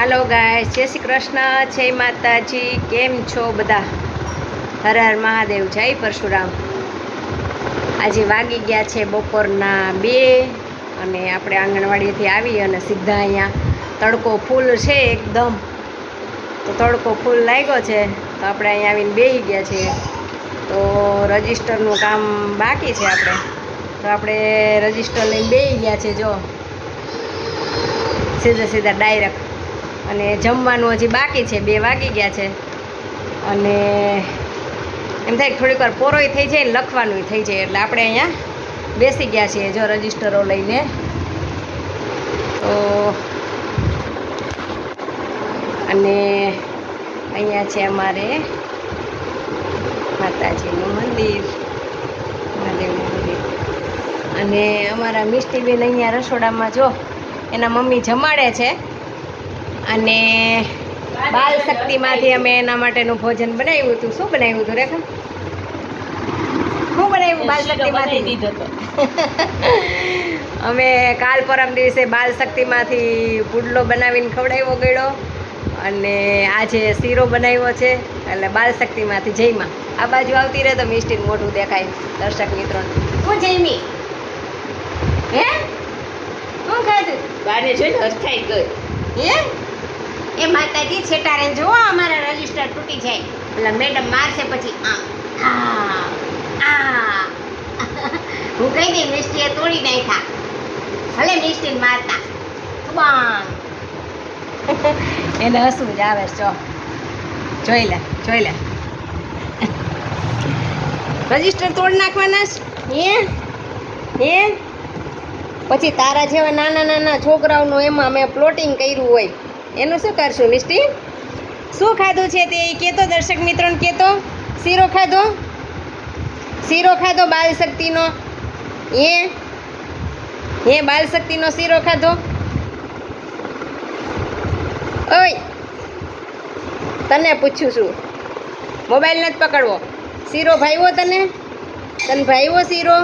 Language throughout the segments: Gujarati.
હાલો ગાય, જય શ્રી કૃષ્ણ, જય માતાજી. કેમ છો બધા? હર હર મહાદેવ, જય પરશુરામ. આજે વાગી ગયા છે બપોરના 2 અને આપણે આંગણવાડીથી આવી અને સીધા અહીંયા તડકો ફૂલ છે એકદમ. તો તડકો ફૂલ લાગ્યો છે તો આપણે અહીંયા આવીને બેસી ગયા છીએ. તો રજિસ્ટરનું કામ બાકી છે તો આપણે રજિસ્ટર લઈને બેસી ગયા છે. જો સીધા ડાયરેક્ટ. અને જમવાનું હજી બાકી છે, 2 વાગી ગયા છે. અને એમ થાય થોડીક વાર પોરોય થઈ જાય ને લખવાનું થઈ જાય, એટલે આપણે અહીંયા બેસી ગયા છીએ જો રજિસ્ટરો લઈને. તો અને અહીંયા છે અમારે માતાજીનું મંદિર, મહાદેવનું મંદિર. અને અમારા મિષ્ટીબેન અહીંયા રસોડામાં જો એના મમ્મી જમાડે છે. અને બાલ શક્તિમાંથી અમે એના માટેનું ભોજન બનાવ્યું હતું. શું બનાવ્યું હતું રેખા? શું બનાવ્યું બાલ શક્તિમાંથી? અમે કાલ પરમ દિવસે બાલ શક્તિમાંથી પુડલો બનાવીને ખવડાવ્યો ગયો અને આજે શીરો બનાવ્યો છે. એટલે બાલ શક્તિમાંથી જયમાં આ બાજુ આવતી રહે તો મિષ્ટીનું મોઢું દેખાય દર્શક મિત્રો. હું જયમી હે શું ખાધું? બાને જોઈને હરખાઈ ગઈ હે. એ માતાજી છેટારે જો અમારા રજિસ્ટર તૂટી જાય એટલે મેડમ મારશે પછી. હું કહી દઈ મિષ્ટીએ તોડી નાખ્યા, ભલે મિષ્ટી મારતા એને હસવું જ આવે. જોઈ લે રજિસ્ટર તોડી નાખવાના હે. પછી તારા જેવા નાના છોકરાઓનું એમાં મેં પ્લોટિંગ કર્યું હોય એનું શું કરશું મિષ્ટી? શું ખાધું છે તે કહેતો દર્શક મિત્રોને કહેતો. શીરો ખાધો બાલ શક્તિનો. હે બાલ શક્તિનો શીરો ખાધો. ઓય તને પૂછું છું, મોબાઈલ નથી પકડવો. શીરો ભાવ્યો તને ભાવ્યો શીરો?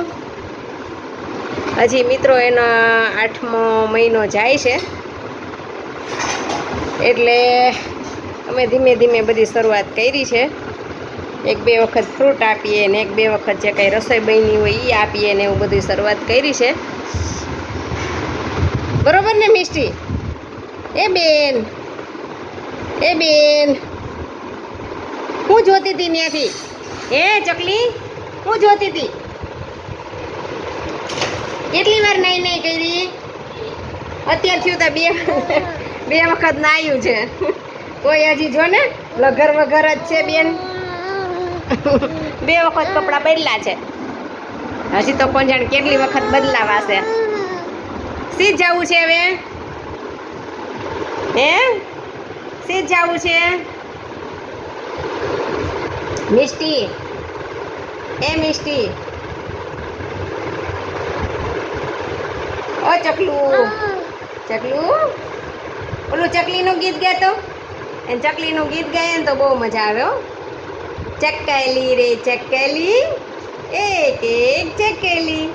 હજી મિત્રો એનો 8મો મહિનો જાય છે એટલે અમે ધીમે ધીમે બધી શરૂઆત કરી છે. 1-2 વખત ફ્રૂટ આપીએ ને 1-2 વખત જે કંઈ રસોઈ બની હોય એ આપીએ ને એવું બધી શરૂઆત કરી છે. બરોબર ને મિષ્ટી? એ બેન હું જોતી હતી ત્યાંથી? હે ચકલી હું જોતી હતી? કેટલી વાર નહીં કરી? અત્યાર થયું તા 2 વખત નાયું છે. કોઈ હજી જો ને લગર વગર જ છે બેન. 2 વખત કપડાં બદલા છે. હજી તો કોણ જાણે કેટલી વખત બદલાવાશે. સીધ જવું છે હવે? હે સીધ જવું છે? મિષ્ટી ઓ ચકલું ઓલું ચકલીનું ગીત ગાતો. ચકલીનું ગીત ગાય ને તો બહુ મજા આવે. ચકલી રે ચકલી એક ચકલી,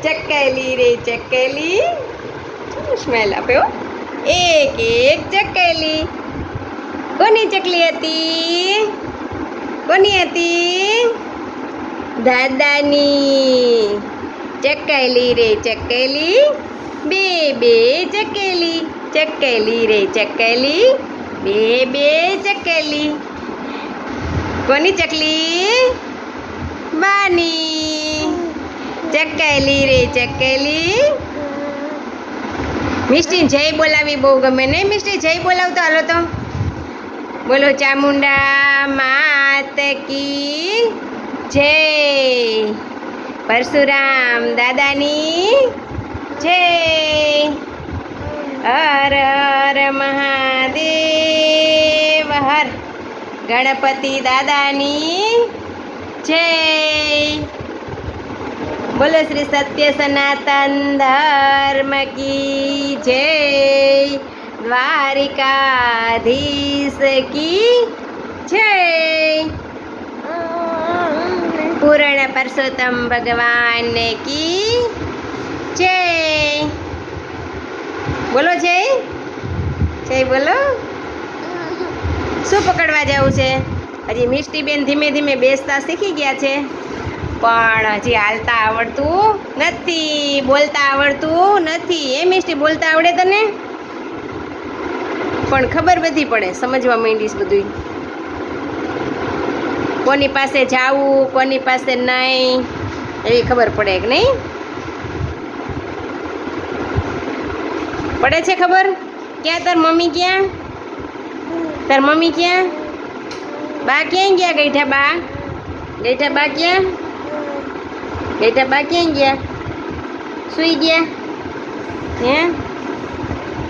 ચકલી રે ચકલી સ્મેલ આપ્યો. એક ચકલી. કોની ચકલી હતી? દાદાની. ચકલી રે ચકલી 2 ચકલી, ચકલી રે ચકલી 2 ચકલી. કોની ચકલી? બાની. ચકલી રે ચકલી. મિષ્ટી જય બોલાવી બહુ ગમે ને મિષ્ટી? જય બોલાવતો હાલો તો બોલો. ચામુંડા માત કી જય, પરશુરામ દાદાની જય, હર હર મહાદેવ હર, ગણપતિ દાદાની જય. બોલો શ્રી સત્ય સનાતન ધર્મ કી જય, દ્વારિકાધીશ કી જય, પૂર્ણ પુરુષોત્તમ ભગવાન કી જય. બોલો જય. જય બોલો. શું પકડવા જવું છે? હજી મિષ્ટીબેન ધીમે ધીમે બેસતા શીખી ગયા છે, પણ હજી હાલતા આવડતું નથી, બોલતા આવડતું નથી. એ મિષ્ટી બોલતા આવડે તને? પણ ખબર બધી પડે, સમજવા માંડીશ બધું. કોની પાસે જાવું, કોની પાસે નહીં, એવી ખબર પડે કે નહીં? પડે છે ખબર? ક્યાં તાર મમ્મી ક્યાં? તાર મમ્મી ક્યાં? બા ક્યાં ગયા? ગઈઠા બા? ગઈઠા બા ક્યાં? ગઈઠા બા ક્યાં ગયા? સૂઈ ગયા? હે?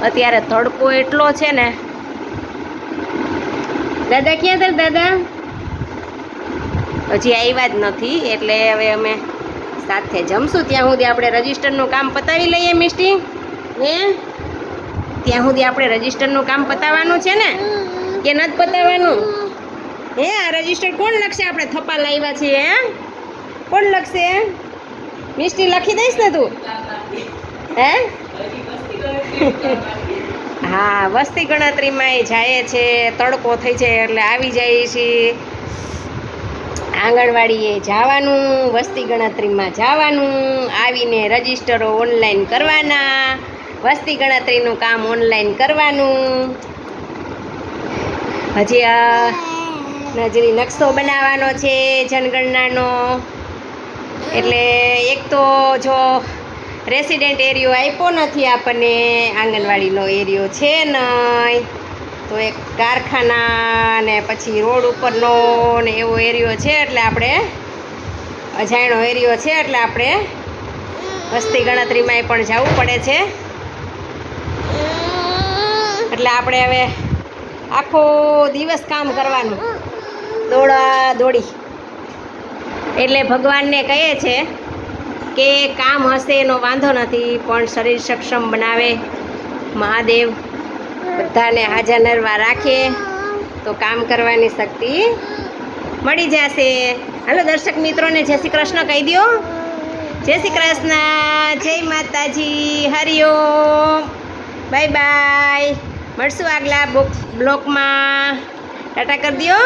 અત્યારે તડકો એટલો છે ને. દાદા ક્યાં તાર દાદા? હજી આવ્યા જ નથી, એટલે હવે અમે સાથે જમશું. ત્યાં સુધી આપણે રજીસ્ટરનું કામ પતાવી લઈએ મિષ્ટી. હે? ત્યાં સુધી આપણે રજીસ્ટરનું કામ પતાવવાનું છે ને, કે નથી પતાવવાનું? હે, આ રજીસ્ટર કોણ લખશે? આપણે થપ્પા લાવ્યા છીએ. હે, કોણ લખશે? મિષ્ટી લખી દઈશ ને તું? હે? હા, વસ્તી ગણતરીમાં એ જાય છે. તડકો થઈ છે એટલે આવી જાય છે. આંગણવાડીએ જવાનું, વસ્તી ગણતરીમાં જવાનું, આવીને રજીસ્ટરો ઓનલાઈન કરવાના, વસ્તી ગણતરીનું કામ ઓનલાઈન કરવાનું. હજી નકશો બનાવવાનો છે જનગણનાનો. એટલે એક તો જો રેસિડેન્ટ એરિયો આપ્યો નથી આપણને, આંગણવાડીનો એરિયો છે નહીં, તો એક કારખાના ને પછી રોડ ઉપરનો ને એવો એરિયો છે. એટલે આપણે અજાણ્યો એરિયો છે, એટલે આપણે વસ્તી ગણતરીમાં પણ જવું પડે છે. એટલે આપણે હવે આખો દિવસ કામ કરવાનું, દોડા દોડી. એટલે ભગવાનને કહે છે કે કામ હશે એનો વાંધો નથી, પણ શરીર સક્ષમ બનાવે મહાદેવ. બધાને હાજર નરવા રાખે તો કામ કરવાની શક્તિ મળી જશે. હાલો દર્શક મિત્રોને જય શ્રી કૃષ્ણ કહી દો. જય શ્રી કૃષ્ણ, જય માતાજી, હરિઓમ, બાય બાય. મળશું આગલા બ્લોકમાં. ટાટા કરી દો.